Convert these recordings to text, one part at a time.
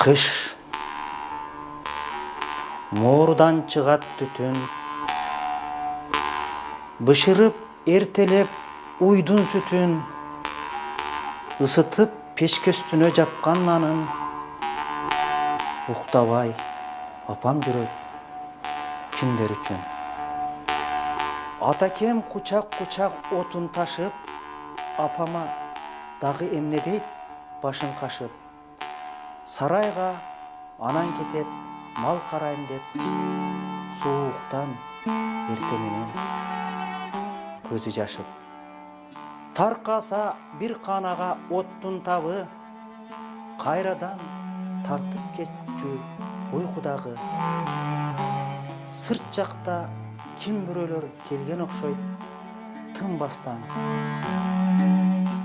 Кыш моорудан чыгат түтүн, бышырып эртелеп уйдун сүтүн, ысытып пешке үстүнө жапкан нанын. Уктабай апам жүрөт кимдер үчүн. Атакем кучак-кучак отун ташып, апама дагы эмне дейт башын кашып. Сарайга анан кетет мал карайм деп, сууктан эрте менен көзү жашып. Таркаса бир канага оттун табы, кайрадан тартып кетчү уйкудагы. Сырт жакта ким бирөөлөр келген окшойт, тынбастан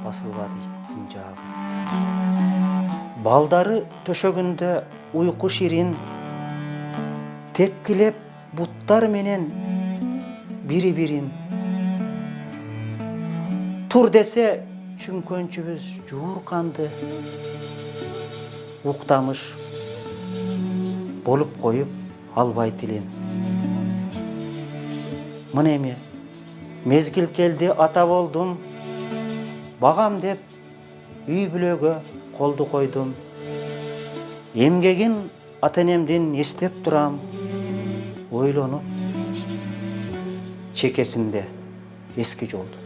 басылбады иттин жагы. Балдары төшөгүндө уйку ширин, тепкилеп буттар менен бири-бирин. Тур десе чүңкөнчүбүз жуурканды, уктамыш болуп коюп албай тилин. Мына эми мезгил келди, ата болдум, багам деп үй бүлөгө колду койдум. Эмгегин ата-энемдин эстеп турам, ойлонуп чекесинде эски жолду.